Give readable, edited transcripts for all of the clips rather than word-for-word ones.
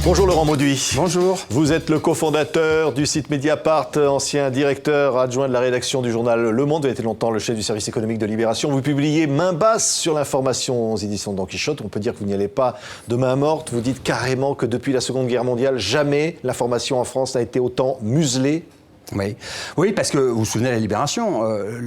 Bonjour Laurent Mauduit. Bonjour. Vous êtes le cofondateur du site Mediapart, ancien directeur adjoint de la rédaction du journal Le Monde. Vous avez été longtemps le chef du service économique de Libération. Vous publiez main basse sur l'information aux éditions de Don Quichotte. On peut dire que vous n'y allez pas de main morte. Vous dites carrément que depuis la Seconde Guerre mondiale, jamais l'information en France n'a été autant muselée. Oui, parce que vous vous souvenez de la Libération,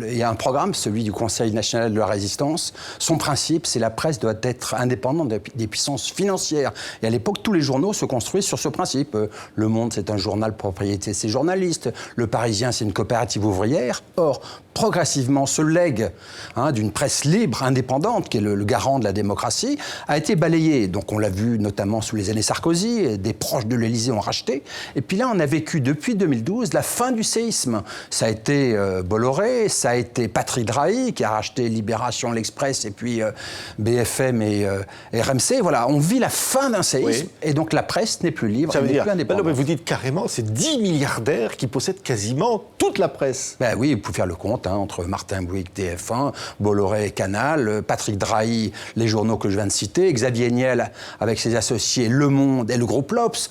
il y a un programme, celui du Conseil national de la résistance. Son principe, c'est la presse doit être indépendante des puissances financières. Et à l'époque, tous les journaux se construisent sur ce principe. Le Monde, c'est un journal propriété de ses journalistes. Le Parisien, c'est une coopérative ouvrière. Or, progressivement, ce legs d'une presse libre, indépendante, qui est le garant de la démocratie, a été balayé. Donc on l'a vu notamment sous les années Sarkozy, des proches de l'Élysée ont racheté. Et puis là, on a vécu depuis 2012 la fin du séisme. Ça a été Bolloré, ça a été Patrick Drahi qui a racheté Libération, l'Express et puis BFM et RMC. Voilà, on vit la fin d'un séisme et donc la presse n'est plus libre, elle n'est plus indépendante. Non, mais vous dites carrément, c'est 10 milliardaires qui possèdent quasiment toute la presse. Ben oui, vous pouvez faire le compte entre Martin Bouygues, TF1, Bolloré, Canal, Patrick Drahi, les journaux que je viens de citer, Xavier Niel avec ses associés Le Monde et le groupe L'Obs.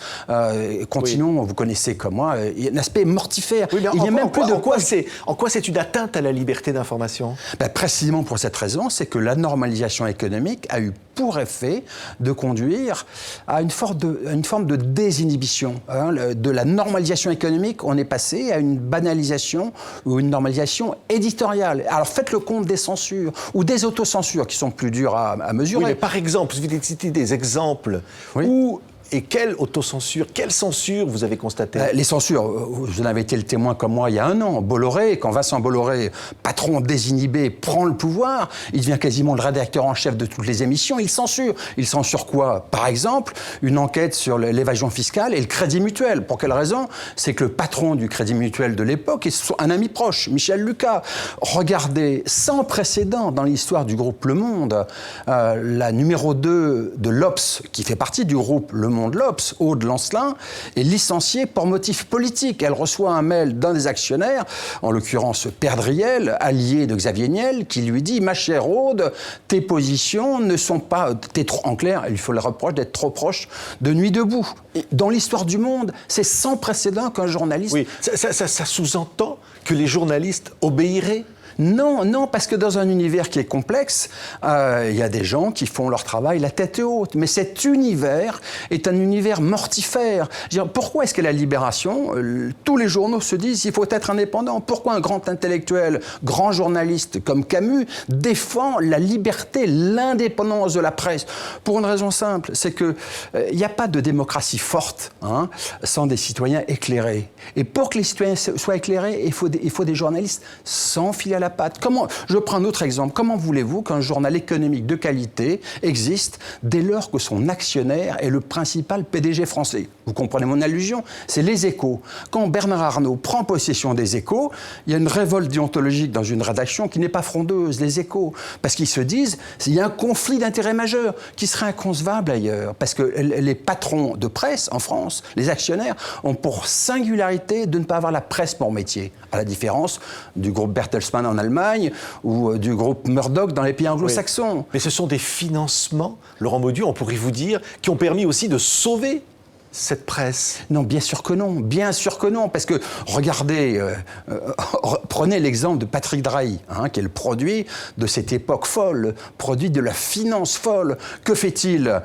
Continuons, vous connaissez comme moi, il y a un aspect mortifère. Oui, en quoi c'est une atteinte à la liberté d'information ? Précisément pour cette raison, c'est que la normalisation économique a eu pour effet de conduire à une forme de désinhibition. De la normalisation économique, on est passé à une banalisation ou une normalisation éditoriale. Alors faites le compte des censures ou des autocensures qui sont plus dures à mesurer. Oui, mais par exemple, vous avez cité des exemples où... Et quelle autocensure, quelle censure vous avez constaté ? Les censures, vous en avez été le témoin comme moi il y a un an. Bolloré, quand Vincent Bolloré, patron désinhibé, prend le pouvoir, il devient quasiment le rédacteur en chef de toutes les émissions, il censure. Il censure quoi ? Par exemple, une enquête sur l'évasion fiscale et le Crédit Mutuel. Pour quelle raison ? C'est que le patron du Crédit Mutuel de l'époque est un ami proche, Michel Lucas. Regardez, sans précédent dans l'histoire du groupe Le Monde, la numéro 2 de l'Obs, qui fait partie du groupe Le Monde, de l'Obs, Aude Lancelin, est licenciée pour motif politique. Elle reçoit un mail d'un des actionnaires, en l'occurrence Perdriel, allié de Xavier Niel, qui lui dit « Ma chère Aude, tes positions ne sont pas... » En clair, il faut le reproche d'être trop proche de Nuit debout. Et dans l'histoire du monde, c'est sans précédent qu'un journaliste... Oui, ça sous-entend que les journalistes obéiraient ? Non, parce que dans un univers qui est complexe, il y a des gens qui font leur travail la tête haute. Mais cet univers est un univers mortifère. Pourquoi est-ce que la Libération, tous les journaux se disent qu'il faut être indépendant ? Pourquoi un grand intellectuel, grand journaliste comme Camus défend la liberté, l'indépendance de la presse ? Pour une raison simple, c'est qu'il n'y a pas de démocratie forte sans des citoyens éclairés. Et pour que les citoyens soient éclairés, il faut des journalistes sans fil à la patte. Je prends un autre exemple. Comment voulez-vous qu'un journal économique de qualité existe dès lors que son actionnaire est le principal PDG français ? Vous comprenez mon allusion ? C'est Les Échos. Quand Bernard Arnault prend possession des Échos, il y a une révolte déontologique dans une rédaction qui n'est pas frondeuse, Les Échos. Parce qu'ils se disent qu'il y a un conflit d'intérêts majeur qui serait inconcevable ailleurs. Parce que les patrons de presse en France, les actionnaires, ont pour singularité de ne pas avoir la presse pour métier. À la différence du groupe Bertelsmann en Allemagne ou du groupe Murdoch dans les pays anglo-saxons. Oui. Mais ce sont des financements, Laurent Mauduit, on pourrait vous dire, qui ont permis aussi de sauver cette presse. Non, bien sûr que non, parce que, regardez, prenez l'exemple de Patrick Drahi, qui est le produit de cette époque folle, produit de la finance folle. Que fait-il ?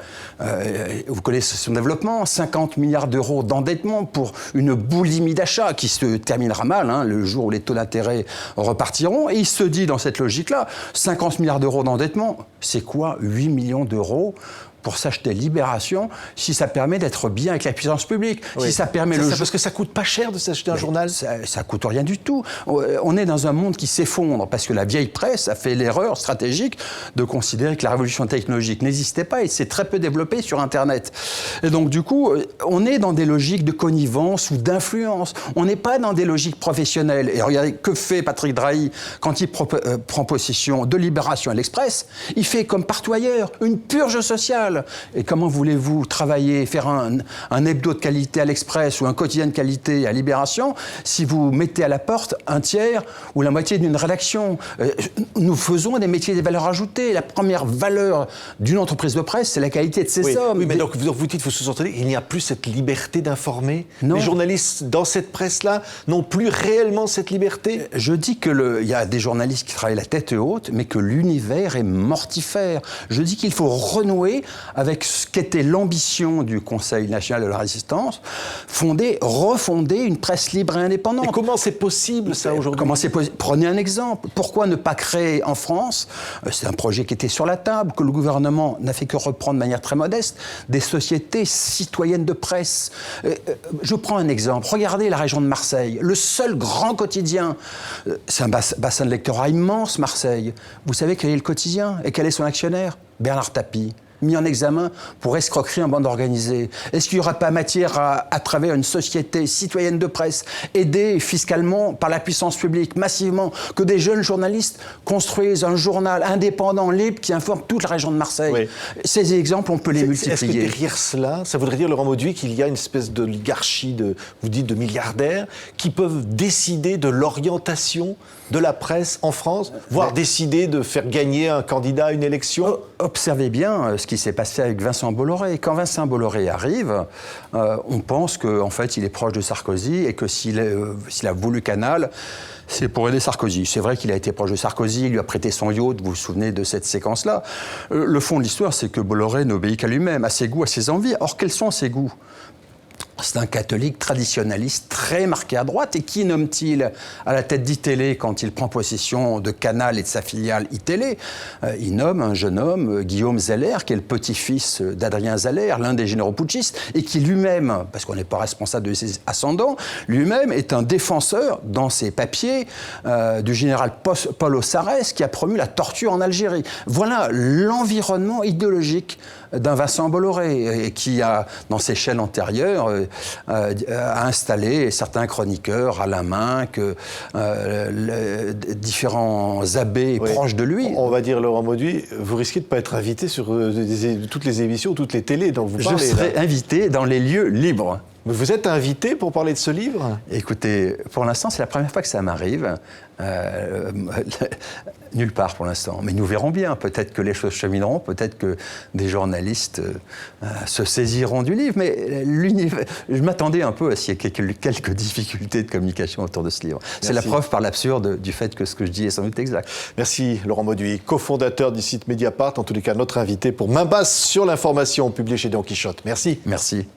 Vous connaissez son développement, 50 milliards d'euros d'endettement pour une boulimie d'achat qui se terminera mal, le jour où les taux d'intérêt repartiront, et il se dit dans cette logique-là, 50 milliards d'euros d'endettement, c'est quoi 8 millions d'euros pour s'acheter Libération, si ça permet d'être bien avec la puissance publique, si ça permet parce que ça coûte pas cher de s'acheter un journal. Ça coûte rien du tout. On est dans un monde qui s'effondre parce que la vieille presse a fait l'erreur stratégique de considérer que la révolution technologique n'existait pas et s'est très peu développée sur Internet. Et donc du coup, on est dans des logiques de connivence ou d'influence. On n'est pas dans des logiques professionnelles. Et regardez, que fait Patrick Drahi quand il prend possession de Libération et l'Express ? Il fait comme partout ailleurs, une purge sociale. nationale. Et comment voulez-vous travailler, faire un hebdo de qualité à l'Express ou un quotidien de qualité à Libération si vous mettez à la porte un tiers ou la moitié d'une rédaction? Nous faisons des métiers des valeurs ajoutées. La première valeur d'une entreprise de presse, c'est la qualité de ses hommes. Oui, mais donc vous dites, vous sous-entendez, il n'y a plus cette liberté d'informer. Les journalistes dans cette presse-là n'ont plus réellement cette liberté. Je dis qu'il y a des journalistes qui travaillent la tête haute, mais que l'univers est mortifère. Je dis qu'il faut renouer avec ce qu'était l'ambition du Conseil national de la résistance, refonder une presse libre et indépendante. Et comment c'est possible, ça, aujourd'hui? Prenez un exemple. Pourquoi ne pas créer en France, c'est un projet qui était sur la table, que le gouvernement n'a fait que reprendre de manière très modeste, des sociétés citoyennes de presse. Je prends un exemple. Regardez la région de Marseille. Le seul grand quotidien, c'est un bassin de lectorat immense, Marseille. Vous savez quel est le quotidien et quel est son actionnaire? Bernard Tapie, mis en examen pour escroquerie en bande organisée. Est-ce qu'il n'y aura pas matière à travers une société citoyenne de presse, aidée fiscalement par la puissance publique, massivement, que des jeunes journalistes construisent un journal indépendant, libre, qui informe toute la région de Marseille? Oui. Ces exemples, on peut les multiplier. Est-ce que derrière cela, ça voudrait dire, Laurent Mauduit, qu'il y a une espèce d'oligarchie, vous dites de milliardaires, qui peuvent décider de l'orientation de la presse en France, voire décider de faire gagner un candidat à une élection? Observez bien ce qui s'est passé avec Vincent Bolloré. Quand Vincent Bolloré arrive, on pense qu'en fait, il est proche de Sarkozy et que s'il a voulu Canal, c'est pour aider Sarkozy. C'est vrai qu'il a été proche de Sarkozy, il lui a prêté son yacht, vous vous souvenez de cette séquence-là. Le fond de l'histoire, c'est que Bolloré n'obéit qu'à lui-même, à ses goûts, à ses envies. Or, quels sont ses goûts ? C'est un catholique traditionnaliste très marqué à droite. Et qui nomme-t-il à la tête d'ITélé quand il prend possession de Canal et de sa filiale ITélé? Il nomme un jeune homme, Guillaume Zeller, qui est le petit-fils d'Adrien Zeller, l'un des généraux putschistes, et qui lui-même, parce qu'on n'est pas responsable de ses ascendants, lui-même est un défenseur, dans ses papiers, du général Paul Ossarès, qui a promu la torture en Algérie. Voilà l'environnement idéologique d'un Vincent Bolloré, et qui a, dans ses chaînes antérieures, a installé certains chroniqueurs à la main, que différents abbés proches de lui. On va dire, Laurent Mauduit, vous risquez de ne pas être invité sur toutes les émissions, toutes les télés dont vous parlez. Je serai invité dans les lieux libres. Mais vous êtes invité pour parler de ce livre? Écoutez, pour l'instant, c'est la première fois que ça m'arrive. Nulle part pour l'instant. Mais nous verrons bien. Peut-être que les choses chemineront, peut-être que des journalistes se saisiront du livre. Mais je m'attendais un peu à s'il y a quelques difficultés de communication autour de ce livre. Merci. C'est la preuve par l'absurde du fait que ce que je dis est sans doute exact. Merci Laurent Mauduit, cofondateur du site Mediapart, en tous les cas notre invité pour Main basse sur l'information, publié chez Don Quichotte. Merci. Merci.